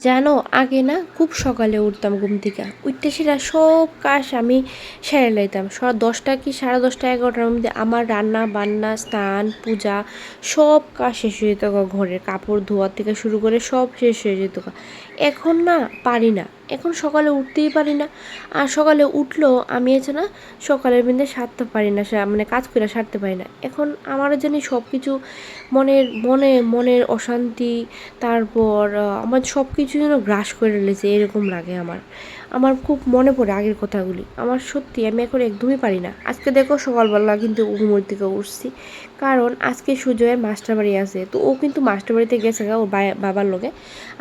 জানো, আগে না খুব সকালে উঠতাম ঘুম থেকে। উঠতে সেটা সব কাজ আমি সেরে লাইতাম। 10টা কি 10:30 11টার মধ্যে আমার রান্না বান্না স্নান পূজা সব কাজ শেষ হয়ে যেত। ঘরের কাপড় ধোয়া থেকে শুরু করে সব শেষ হয়ে যেত। এখন না পারি না, এখন সকালে উঠতেই পারি না। আর সকালে উঠলেও আমি আছে না সকালের মধ্যে সারতে পারি না, মানে কাজ করে সারতে পারি না। এখন আমারও জানি সব কিছু মনের অশান্তি, তারপর আমার সব কিছু যেন গ্রাস করে রেখেছে এরকম লাগে আমার। আমার খুব মনে পড়ে আগের কথাগুলি। আমার সত্যি আমি এখন একদমই পারি না। আজকে দেখো সকালবেলা কিন্তু ঘুমোর থেকে উঠছি, কারণ আজকে সুজয়ের মাস্টার বাড়ি আছে। তো ও কিন্তু মাস্টার বাড়িতে গেছে গা ওর বাবার লোকে।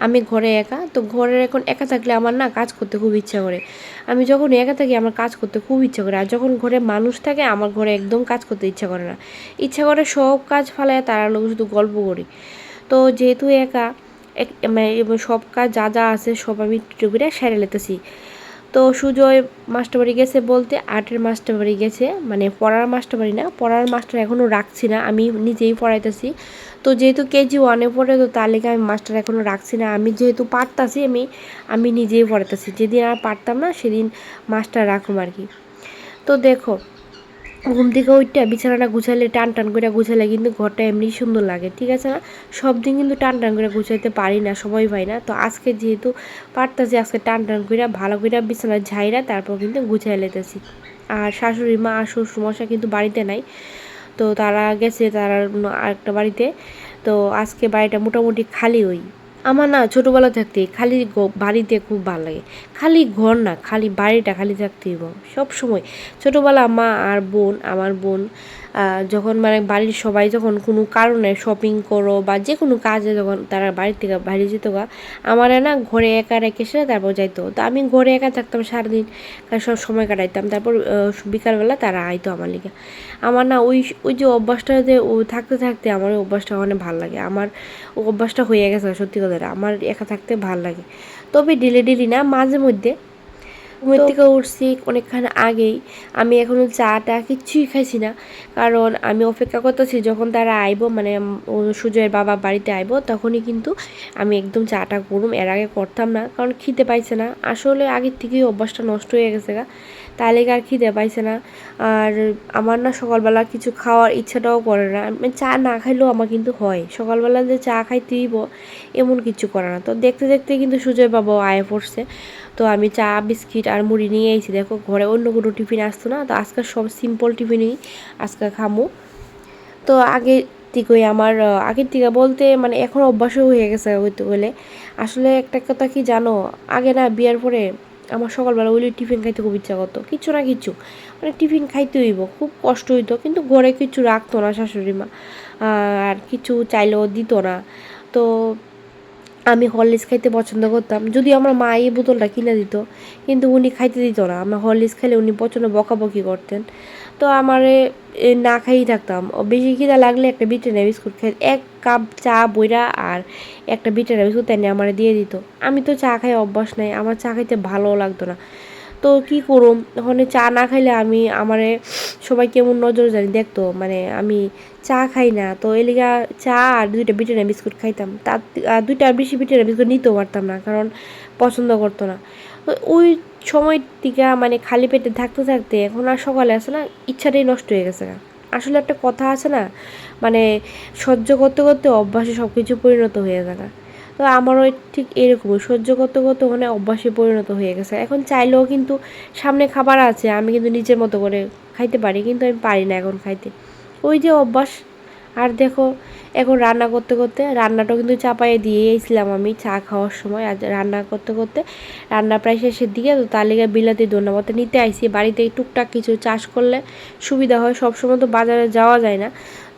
আমি ঘরে একা, তো ঘরের এখন একা থাকলে আমার না কাজ করতে খুব ইচ্ছা করে। আমি যখন একা থাকি আমার কাজ করতে খুব ইচ্ছা করে, আর যখন ঘরে মানুষ থাকে আমার ঘরে একদম কাজ করতে ইচ্ছা করে না। ইচ্ছা করে সব কাজ ফালায় তার লোক শুধু গল্প করি। তো যেহেতু একা মানে সব কাজ যা যা আছে সব আমি টুকিটা সেরে লেতেছি। তো সুজয় মাস্টার বাড়ি গেছে বলতে আর্টের মাস্টার বাড়ি গেছে, মানে পড়ার মাস্টার বাড়ি না, পড়ার মাস্টার এখনও রাখছি না, আমি নিজেই পড়াইতেছি। তো যেহেতু KG 1-এ পড়ে, তো তার লেগে আমি মাস্টার এখনও রাখছি না। আমি যেহেতু পারতাছি আমি নিজেই পড়াইতেছি। যেদিন আর পারতাম না সেদিন মাস্টার রাখুম আর কি। তো দেখো, ঘুম থেকে ওইটা বিছানাটা গুছালে টান টান করে গুছালে কিন্তু ঘরটা এমনি সুন্দর লাগে, ঠিক আছে না? সব দিন কিন্তু টান টান করে গুছাইতে পারি না, সময় পাই না। তো আজকে যেহেতু পারতাছি, আজকে টান টান করে ভালো করে বিছানা ঝাইরা তারপর কিন্তু গুছাই লেতেছি। আর শাশুড়ি মা আর শ্বশুরমশাই কিন্তু বাড়িতে নাই, তো তারা গেছে তারা আরেকটা বাড়িতে। তো আজকে বাড়িটা মোটামুটি খালি। আমার না ছোটোবেলা থাকতে খালি বাড়িতে খুব ভালো লাগে। খালি ঘর না, খালি বাড়িটা খালি থাকতেই সব সময়। ছোটোবেলা মা আর বোন, আমার বোন যখন মানে বাড়ির সবাই যখন কোনো কারণে শপিং করো বা যে কোনো কাজে যখন তারা বাড়ির থেকে বাইরে যেত গা, আমার না ঘরে একা রেখে এসে তারপর যাইতো। তো আমি ঘরে একা থাকতাম সারাদিন, সব সময় কাটাইতাম। তারপর বিকালবেলা তারা আইতো আমার লিগে। আমার না ওই ওই যে অভ্যাসটা যে ও থাকতে থাকতে আমার ওই অভ্যাসটা অনেক ভালো লাগে। আমার অভ্যাসটা হয়ে গেছে সত্যি কথা, আমার একা থাকতে ভালো লাগে। তবে ডেলি না, মাঝে মধ্যে। ঘুমের থেকে উঠছি অনেকক্ষণ আগেই, আমি এখনও চাটা কিচ্ছুই খাইছি না, কারণ আমি অপেক্ষা করতেছি যখন তারা আইব, মানে সুজয়ের বাবা বাড়িতে আইব, তখনই কিন্তু আমি একদম চাটা করুম। এর আগে করতাম না, কারণ খিদে পাইছে না। আসলে আগের থেকেই অভ্যাসটা নষ্ট হয়ে গেছে গা, তাই লেগে আর খিদে পাইছে না। আর আমার না সকালবেলা কিছু খাওয়ার ইচ্ছাটাও করে না। চা না খাইলেও আমার কিন্তু হয়, সকালবেলা যে চা খাইতে দিব এমন কিছু করে না। তো দেখতে দেখতে কিন্তু সুজয় বাবাও আয়ে পড়ছে। তো আমি চা বিস্কিট আর মুড়ি নিয়ে এসেছি। দেখো ঘরে অন্য কোনো টিফিন আসতো না, তো আজকে সব সিম্পল টিফিনই আজকে খামো। তো আগের থেকে বলতে মানে এখন অভ্যাসও হয়ে গেছে হইতে বলে। আসলে একটা কথা কি জানো, আগে না বিয়ার পরে আমার সকালবেলা ওই টিফিন খাইতে খুব ইচ্ছা করতো, কিছু না কিছু মানে টিফিন খাইতে হইব, খুব কষ্ট হইতো। কিন্তু ঘরে কিছু রাখতো না শাশুড়ি মা, আর কিছু চাইলেও দিত না। তো আমি হরলিক্স খাইতে পছন্দ করতাম, যদিও আমার মা এই বোতলটা কিনে দিত, কিন্তু উনি খাইতে দিত না। আমার হরলিক্স খেলে উনি প্রচণ্ড বকাবকি করতেন। তো আমারে না খাইয়েই থাকতাম। বেশি খিদা লাগলে একটা ব্রিটানিয়া বিস্কুট খাই, 1 কাপ চা বইরা আর একটা ব্রিটানিয়া বিস্কুট তাই আমার দিয়ে দিত। আমি তো চা খাই অভ্যাস নাই, আমার চা খাইতে ভালোও লাগতো না। তো কি করুম, ওখানে চা না খাইলে আমারে সবাই কেমন নজর জানি দেখতো, মানে আমি চা খাই না। তো এই লিগা চা আর 2টা ব্রিটানিয়া বিস্কুট খাইতাম। তার 2টার বেশি ব্রিটানিয়া বিস্কুট নিতেও পারতাম না, কারণ পছন্দ করতো না। তো ওই সময় থেকে মানে খালি পেটে থাকতে থাকতে এখন আর সকালে আসে না, ইচ্ছাটাই নষ্ট হয়ে গেছে। আসলে একটা কথা আছে না, মানে সহ্য করতে করতে অভ্যাসে সব কিছু পরিণত হয়ে যায়। তো আমারও ঠিক এরকমই, সহ্য করতে করতে মানে অভ্যাসে পরিণত হয়ে গেছে। এখন চাইলেও কিন্তু সামনে খাবার আছে, আমি কিন্তু নিজের মতো করে খাইতে পারি, কিন্তু আমি পারি না এখন খাইতে, ওই যে অভ্যাস। আর দেখো, এখন রান্না করতে করতে রান্নাটাও কিন্তু চাপাইয়ে দিয়েছিলাম আমি চা খাওয়ার সময়। আর রান্না করতে করতে রান্না প্রায় শেষের দিকে, তো তার লেগে বিলাতি ধন্যবাদ নিতে আইসি। বাড়িতে টুকটাক কিছু চাষ করলে সুবিধা হয়, সবসময় তো বাজারে যাওয়া যায় না।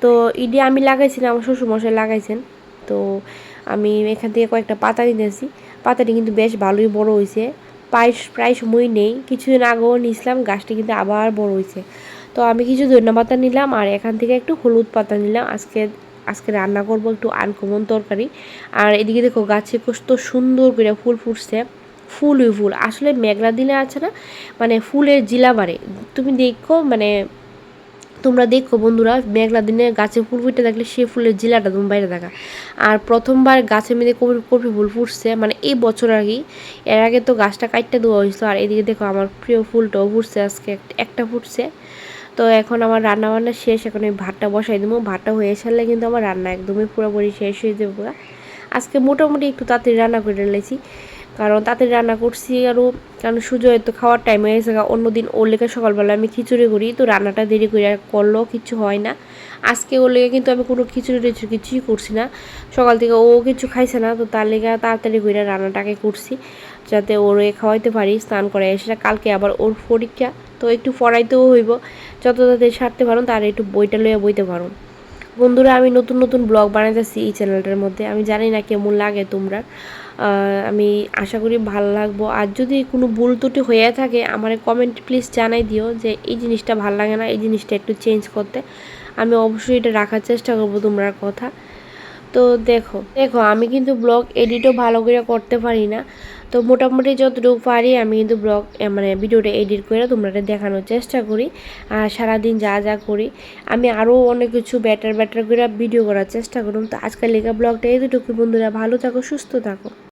তো ইডি আমি লাগাইছিলাম, আমার শ্বশুরমশাই লাগাইছেন। তো আমি এখান থেকে কয়েকটা পাতা নিতেছি। পাতাটি কিন্তু বেশ ভালোই বড় হয়েছে, প্রায় সময় নেই, কিছুদিন আগেও নিয়েছিলাম, গাছটি কিন্তু আবার বড় হয়েছে। তো আমি কিছু ধনিয়া পাতা নিলাম আর এখান থেকে একটু হলুদ পাতা নিলাম। আজকে রান্না করব একটু আনকমন তরকারি। আর এদিকে দেখো গাছে কত সুন্দর করে ফুল ফুটছে, ফুল আসলে মেঘলা দিনে আছে না, মানে ফুলের জিলা বাড়ে। তুমি দেখো, মানে তোমরা দেখো বন্ধুরা, মেঘলা দিনে গাছে ফুল ফুটে থাকলে সে ফুলের জিলাটা তুমি বাইরে দেখা। আর প্রথমবার গাছের মধ্যে কপি ফুল ফুটছে মানে এই বছর আর কি। এর আগে তো গাছটা কাটতে দেওয়া হয়েছিল। আর এদিকে দেখো আমার প্রিয় ফুলটাও ফুটছে, আজকে একটা ফুটছে। তো এখন আমার রান্না বান্না শেষ, এখন এই ভাতটা বসাই দেবো। ভাতটা হয়ে সারলে কিন্তু আমার রান্না একদমই পুরোপুরি শেষ হয়ে যাবো। আজকে মোটামুটি একটু তাড়াতাড়ি রান্না করে রেখেছি, কারণ তাড়াতাড়ি রান্না করছি আরও, কারণ সুজয় তো খাওয়ার টাইম হয়ে গেছে। অন্যদিন ওর লেগে সকালবেলা আমি খিচুড়ি করি, তো রান্নাটা দেরি করে করলেও কিছু হয় না। আজকে ওর লেগে কিন্তু আমি কোনো খিচুড়ি টিচুড়ি কিছুই করছি না, সকাল থেকে ও কিছু খাইছে না, তো তার লেগে তাড়াতাড়ি করে রান্নাটাকে করছি যাতে ওর খাওয়াইতে পারি স্নান করে এসে। কালকে আবার ওর পরীক্ষা, তো একটু পড়াইতেও হইব, যত তাড়াতাড়ি সারতে পারো তার একটু বইটা লইয়া বইতে পারো। বন্ধুরা, আমি নতুন নতুন ব্লগ বানাইতেছি এই চ্যানেলটার মধ্যে, আমি জানি না কেমন লাগে তোমরা, আমি আশা করি ভালো লাগবো। আর যদি কোনো ভুল ত্রুটি হয়ে থাকে আমার কমেন্ট প্লিজ জানাই দিও যে এই জিনিসটা ভালো লাগে না, এই জিনিসটা একটু চেঞ্জ করতে। আমি অবশ্যই এটা রাখার চেষ্টা করবো তোমরার কথা। তো দেখো দেখো আমি কিন্তু ব্লগ এডিটও ভালো করে করতে পারি না, তো মোটামুটি যতটুকু পারি আমি কিন্তু ব্লগ মানে ভিডিওটা এডিট করে তোমরা দেখানোর চেষ্টা করি। আর সারাদিন যা যা করি আমি আরও অনেক কিছু বেটার করে ভিডিও করার চেষ্টা করুন। তো আজকাল লেখা ব্লগটা এই দুটোকে বন্ধুরা, ভালো থাকো, সুস্থ থাকো।